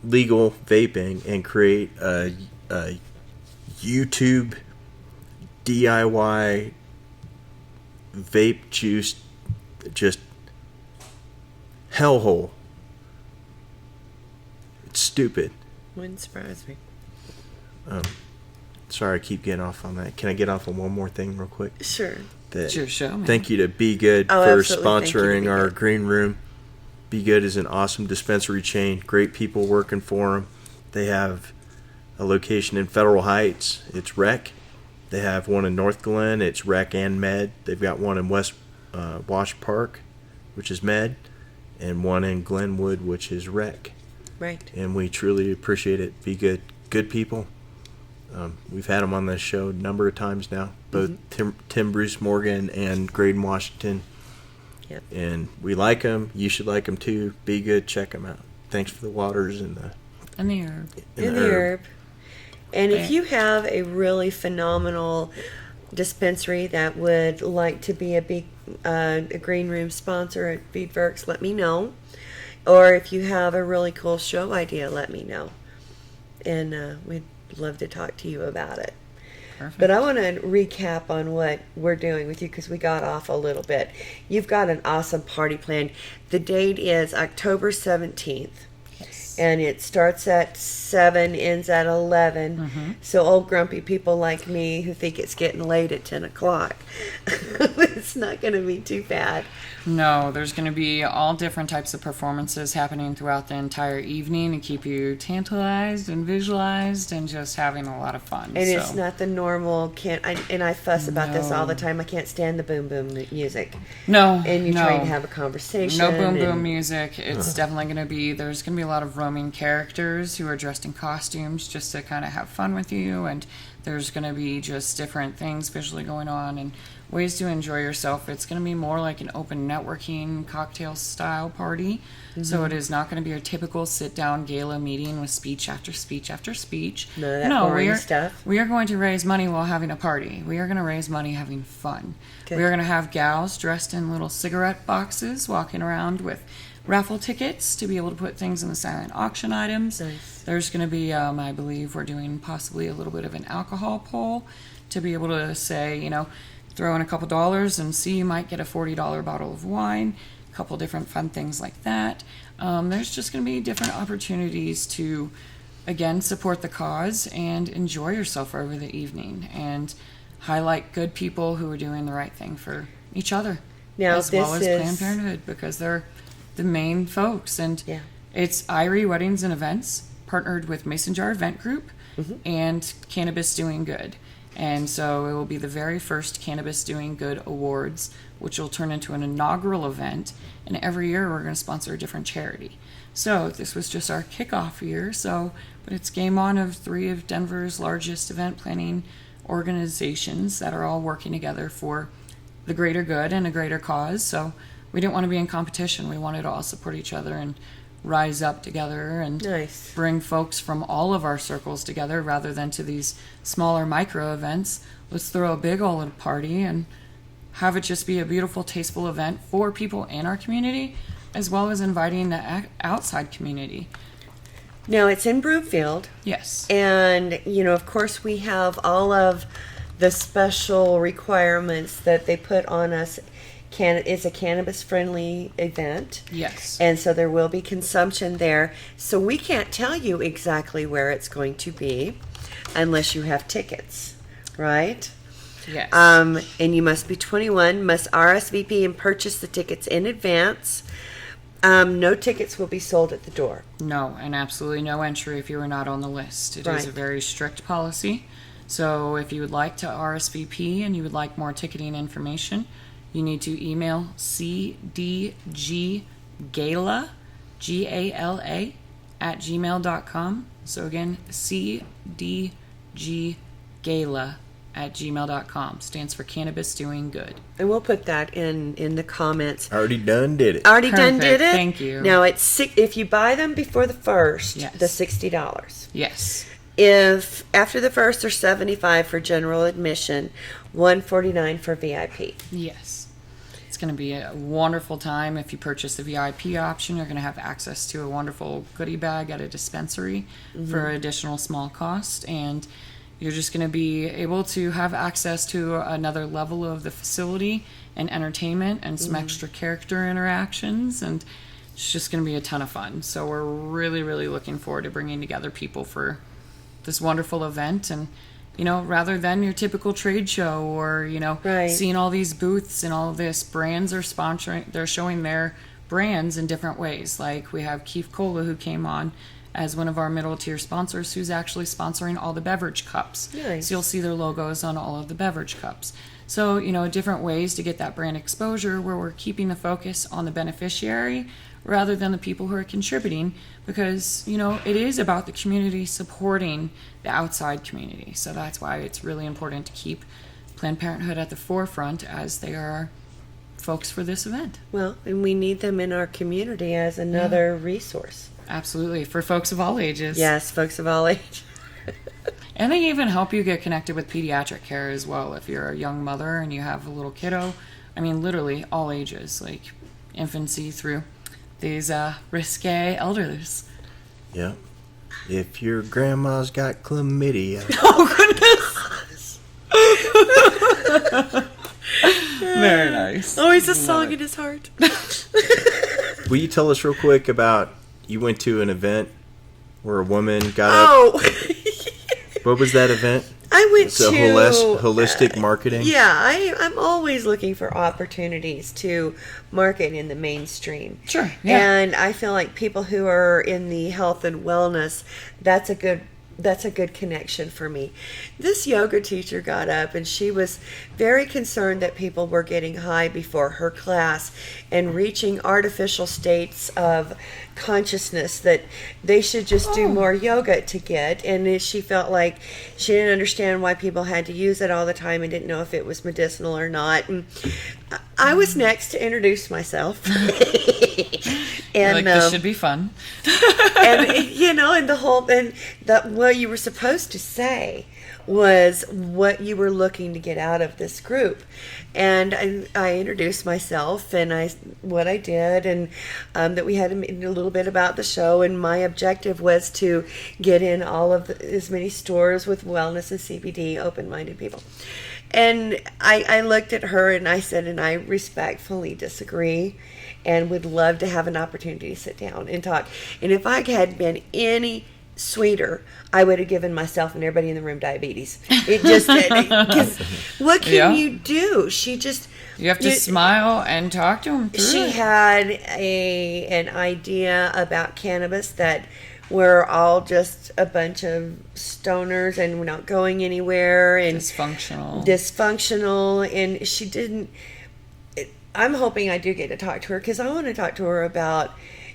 legal vaping and create a YouTube DIY vape juice just hellhole. It's stupid. Wouldn't surprise me. Sorry, I keep getting off on that. Can I get off on one more thing real quick? Sure. It's your show, man. Thank you to Be Good Oh, for absolutely. Thank you to sponsoring Be our Good. green room. Be Good is an awesome dispensary chain. Great people working for them. They have a location in Federal Heights. It's Rec. They have one in North Glen. It's Rec and Med. They've got one in West Wash Park, which is Med, and one in Glenwood, which is Rec. Right. And we truly appreciate it. Be Good. Good people. We've had them on this show a number of times now, both Tim Bruce Morgan and Graydon Washington. Yep. And we like them. You should like them too. Be Good. Check them out. Thanks for the waters and the herb. In the herb. And if Okay. you have a really phenomenal dispensary that would like to be a green room sponsor at Veedverks, let me know. Or if you have a really cool show idea, let me know. And we'd love to talk to you about it. Perfect. But I want to recap on what we're doing with you because we got off a little bit. You've got an awesome party planned. The date is October 17th. Yes. And it starts at 7, ends at 11. So old grumpy people like me who think it's getting late at 10 o'clock, it's not going to be too bad. No, there's going to be all different types of performances happening throughout the entire evening to keep you tantalized and visualized and just having a lot of fun. And it's not the normal, and I fuss about this all the time, I can't stand the boom boom music. No, And you're no. trying to have a conversation. No boom boom and- music. It's definitely going to be, there's going to be a lot of roaming characters who are dressed in costumes just to kind of have fun with you. And there's going to be just different things visually going on and ways to enjoy yourself. It's going to be more like an open networking cocktail style party. So it is not going to be your typical sit down gala meeting with speech after speech after speech. None of that boring we are, stuff. We are going to raise money while having a party. We are going to raise money having fun. Good. We are going to have gals dressed in little cigarette boxes walking around with raffle tickets to be able to put things in the silent auction items. Nice. There's going to be, I believe, we're doing possibly a little bit of an alcohol poll to be able to say, throw in a couple dollars and see, you might get a $40 bottle of wine, a couple different fun things like that. There's just going to be different opportunities to, again, support the cause and enjoy yourself over the evening. And highlight good people who are doing the right thing for each other. Now, as well as this Planned Parenthood, because they're the main folks. And Yeah. it's Irie Weddings and Events, partnered with Mason Jar Event Group and Cannabis Doing Good. And so it will be the very first Cannabis Doing Good Awards, which will turn into an inaugural event. And every year we're going to sponsor a different charity. So this was just our kickoff year. But it's game on of 3 of Denver's largest event planning organizations that are all working together for the greater good and a greater cause. So we didn't want to be in competition. We wanted to all support each other and rise up together and Nice. bring folks from all of our circles together rather than to these smaller micro events. Let's throw a big old party and have it just be a beautiful, tasteful event for people in our community, as well as inviting the outside community. Now, it's in Broomfield. Yes. And, of course, we have all of the special requirements that they put on us. It's a cannabis-friendly event. Yes. And so there will be consumption there. So we can't tell you exactly where it's going to be unless you have tickets, right? Yes. And you must be 21, must RSVP and purchase the tickets in advance. No tickets will be sold at the door. No, and absolutely no entry if you are not on the list. It is Right. a very strict policy. So if you would like to RSVP and you would like more ticketing information, you need to email cdggala, Gala, at gmail.com. So again, cdggala at gmail.com. Stands for Cannabis Doing Good. And we'll put that in the comments. Already done did it. Already done did Perfect, it? thank you. Now, if you buy them before the 1st, Yes. the $60. Yes. If after the 1st, they're $75 for general admission, $149 for VIP. Yes. It's going to be a wonderful time. If you purchase the VIP option, you're going to have access to a wonderful goodie bag at a dispensary for additional small cost. And you're just going to be able to have access to another level of the facility and entertainment and some extra character interactions. And it's just going to be a ton of fun. So we're really, really looking forward to bringing together people for this wonderful event. And rather than your typical trade show or, Right. seeing all these booths and all this, brands are they're showing their brands in different ways. Like we have Keef Cola, who came on as one of our middle tier sponsors, who's actually sponsoring all the beverage cups. Nice. So you'll see their logos on all of the beverage cups. So, different ways to get that brand exposure where we're keeping the focus on the beneficiary rather than the people who are contributing, because, it is about the community supporting the outside community. So that's why it's really important to keep Planned Parenthood at the forefront as they are folks for this event. Well, and we need them in our community as another resource. Absolutely. For folks of all ages. Yes, folks of all ages. And they even help you get connected with pediatric care as well. If you're a young mother and you have a little kiddo, literally all ages, like infancy through these risque elders. Yeah. If your grandma's got chlamydia. Very nice. Always a song in his heart. Will you tell us real quick about, you went to an event where a woman got up. Oh, What was that event? I went So to holistic marketing? Yeah, I'm always looking for opportunities to market in the mainstream. Sure, yeah. And I feel like people who are in the health and wellness, that's a good connection for me. This yoga teacher got up and she was very concerned that people were getting high before her class and reaching artificial states of consciousness that they should just do more yoga to get. And she felt like she didn't understand why people had to use it all the time and didn't know if it was medicinal or not. And I was next to introduce myself. And this should be fun. and what you were supposed to say was what you were looking to get out of this group. And I introduced myself and what I did, and that we had a little bit about the show, and my objective was to get in as many stores with wellness and CBD open-minded people. And I looked at her and I said, and I respectfully disagree and would love to have an opportunity to sit down and talk. And if I had been any sweeter, I would have given myself and everybody in the room diabetes. It just, because what can you do? She just... You have to smile and talk to him through She it. had an idea about cannabis that we're all just a bunch of stoners and we're not going anywhere and dysfunctional, and she didn't. I'm hoping I do get to talk to her, because I want to talk to her about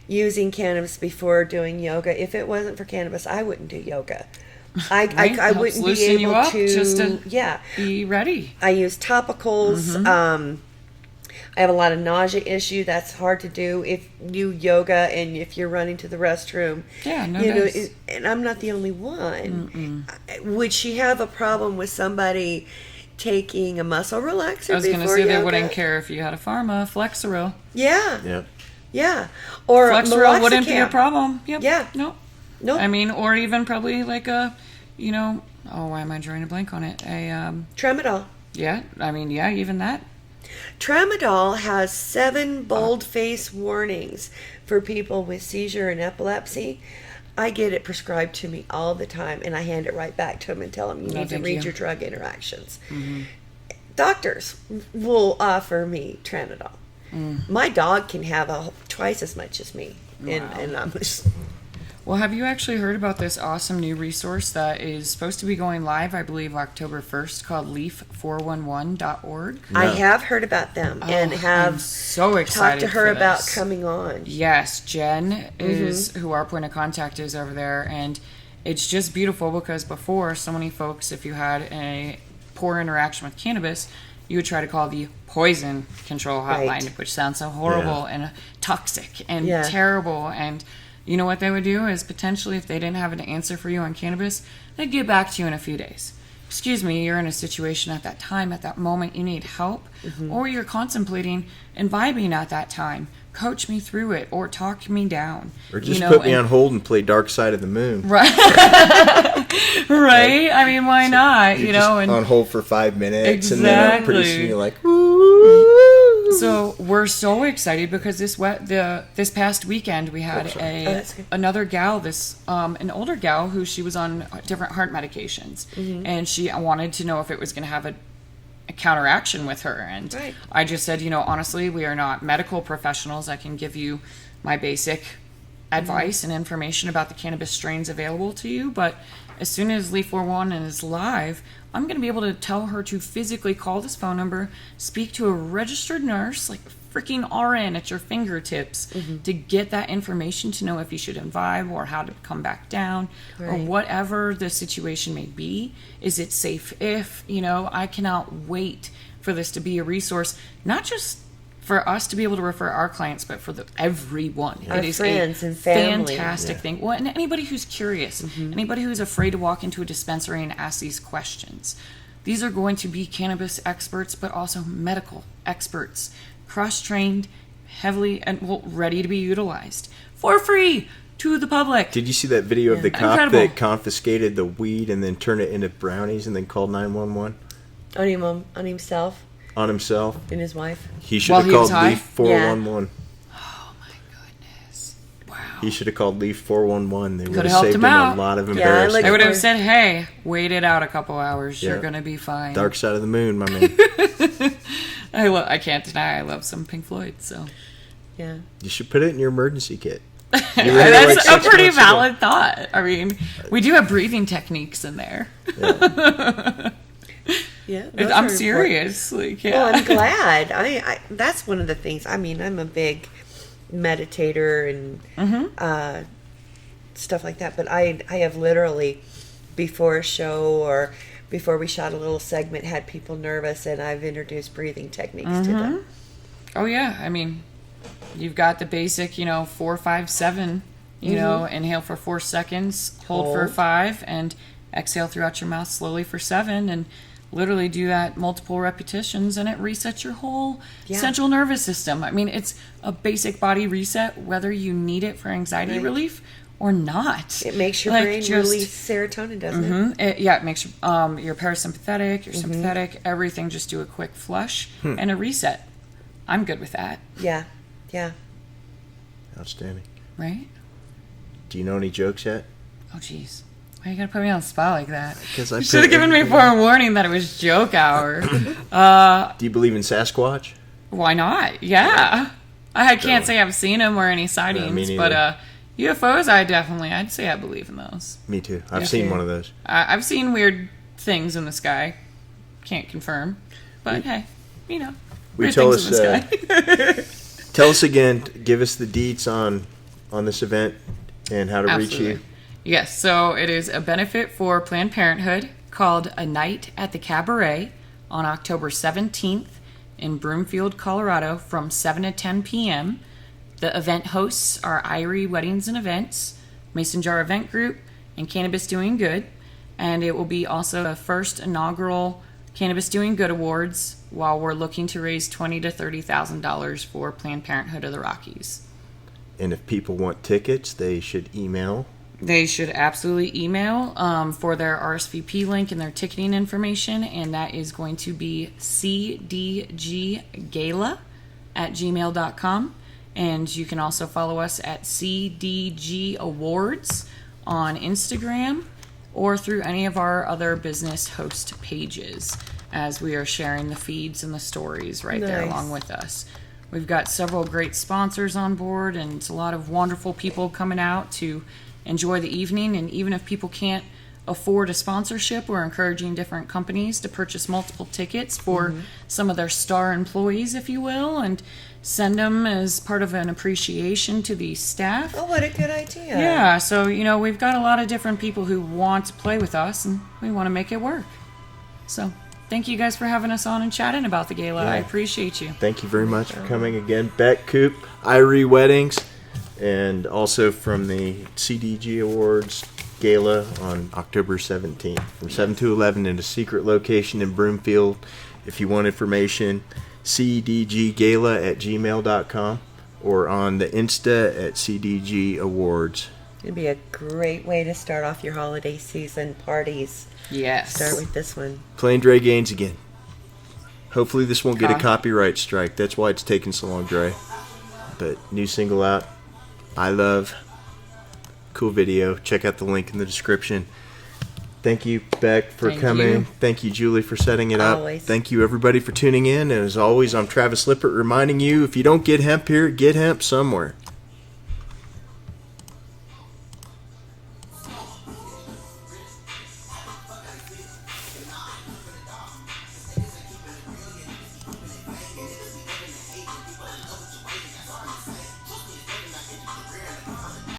using cannabis before doing yoga. If it wasn't for cannabis, I wouldn't do yoga. I wouldn't be able to be ready. I use topicals. I have a lot of nausea issue. That's hard to do if you yoga and if you're running to the restroom. Yeah, no, and I'm not the only one. Would she have a problem with somebody taking a muscle relaxer? I was going to say yoga? they wouldn't care if you had a pharma Flexeril. Yeah. Or Flexeril wouldn't be a problem. Yep. Yeah. Nope. I mean, or even probably like a, why am I drawing a blank on it? Tramadol. Yeah. I mean, yeah, even that. Tramadol has 7 bold-face warnings for people with seizure and epilepsy. I get it prescribed to me all the time, and I hand it right back to them and tell them, you need to read your drug interactions. Doctors will offer me Tramadol. My dog can have twice as much as me. Wow. And I'm just... Well, have you actually heard about this awesome new resource that is supposed to be going live, I believe, October 1st, called leaf411.org? No. I have heard about them and have I'm so excited talked to her for about this. Coming on. Yes, Jen is who our point of contact is over there, and it's just beautiful because before, so many folks, if you had a poor interaction with cannabis, you would try to call the poison control hotline, which sounds so horrible and toxic and terrible. And you know what they would do is potentially, if they didn't have an answer for you on cannabis, they'd get back to you in a few days. Excuse me, you're in a situation at that time, at that moment, you need help, or you're contemplating imbibing at that time. Coach me through it, or talk me down. Or just put me on hold and play Dark Side of the Moon. Right. Right? I mean, why not? You're just on hold for 5 minutes, and then pretty soon you're like, woo. So we're so excited because this past weekend we had another gal, an older gal who she was on different heart medications, and she wanted to know if it was going to have a counteraction with her, and I just said, honestly, we are not medical professionals. I can give you my basic advice and information about the cannabis strains available to you, but as soon as Leaf 411 is live, I'm going to be able to tell her to physically call this phone number, speak to a registered nurse, like a freaking RN at your fingertips, to get that information to know if you should imbibe or how to come back down or whatever the situation may be. Is it safe if, I cannot wait for this to be a resource, not just for us to be able to refer our clients, but for everyone. Our it is friends a and family. Fantastic thing. Well, and anybody who's curious, anybody who's afraid to walk into a dispensary and ask these questions. These are going to be cannabis experts, but also medical experts, cross-trained, heavily and ready to be utilized for free to the public. Did you see that video of the cop that confiscated the weed and then turned it into brownies and then called 911? On himself? On himself. And his wife? He should have called Leaf 411. Oh my goodness. Wow. He should have called Leaf 411. They would Could've have saved him out. a lot of embarrassment. They would have said, hey, wait it out a couple hours. You're going to be fine. Dark Side of the Moon, my man. I can't deny I love some Pink Floyd, so. Yeah. You should put it in your emergency kit. That's a pretty valid thought. I mean, we do have breathing techniques in there. Yeah, I'm serious. Well, I'm glad. I that's one of the things. I mean, I'm a big meditator and stuff like that. But I have literally, before a show or before we shot a little segment, had people nervous, and I've introduced breathing techniques to them. Oh yeah, I mean, you've got the basic, 4, 5, 7. Inhale for 4 seconds, hold for 5, and exhale throughout your mouth slowly for 7, and literally do that multiple repetitions, and it resets your whole central nervous system. I mean, it's a basic body reset, whether you need it for anxiety relief or not. It makes your brain release serotonin, doesn't it? It makes your parasympathetic, your sympathetic, everything just do a quick flush and a reset. I'm good with that. Yeah. Outstanding. Right? Do you know any jokes yet? Oh, jeez. Why you gotta put me on the spot like that? Because I You should have given me forewarning that it was joke hour. Do you believe in Sasquatch? Why not? Yeah. I can't say I've seen them or any sightings, but UFOs, I'd say I believe in those. Me too. I've seen one of those. I've seen weird things in the sky. Can't confirm, but hey, weird things in the sky. Tell us again. Give us the deets on this event and how to Absolutely. reach you. Yes, so it is a benefit for Planned Parenthood called A Night at the Cabaret on October 17th in Broomfield, Colorado from 7 to 10 p.m. The event hosts are Irie Weddings and Events, Mason Jar Event Group, and Cannabis Doing Good. And it will be also the first inaugural Cannabis Doing Good Awards while we're looking to raise $20,000 to $30,000 for Planned Parenthood of the Rockies. And if people want tickets, they should email. They should absolutely email for their RSVP link and their ticketing information, and that is going to be cdggala@gmail.com. And you can also follow us at CDG Awards on Instagram or through any of our other business host pages, as we are sharing the feeds and the stories right there along with us. We've got several great sponsors on board, and it's a lot of wonderful people coming out to enjoy the evening. And even if people can't afford a sponsorship, we're encouraging different companies to purchase multiple tickets for some of their star employees, if you will, and send them as part of an appreciation to the staff. Oh, what a good idea. Yeah, so, we've got a lot of different people who want to play with us, and we want to make it work. So, thank you guys for having us on and chatting about the gala. Yeah. I appreciate you. Thank you very much for coming again. Beck, Koop, Irie Weddings, and also from the CDG Awards Gala on October 17th from 7 to 11 in a secret location in Broomfield. If you want information, cdggala@gmail.com or on the Insta at CDG Awards. It'd be a great way to start off your holiday season parties. Yes. Start with this one. Playing Dre Gaines again. Hopefully this won't get a copyright strike. That's why it's taking so long, Dre. But new single out. I love. Cool video. Check out the link in the description. Thank you, Beck, for coming. Thank you, Julie, for setting it up. Always. Thank you, everybody, for tuning in. And as always, I'm Travis Lippert reminding you, if you don't get hemp here, get hemp somewhere.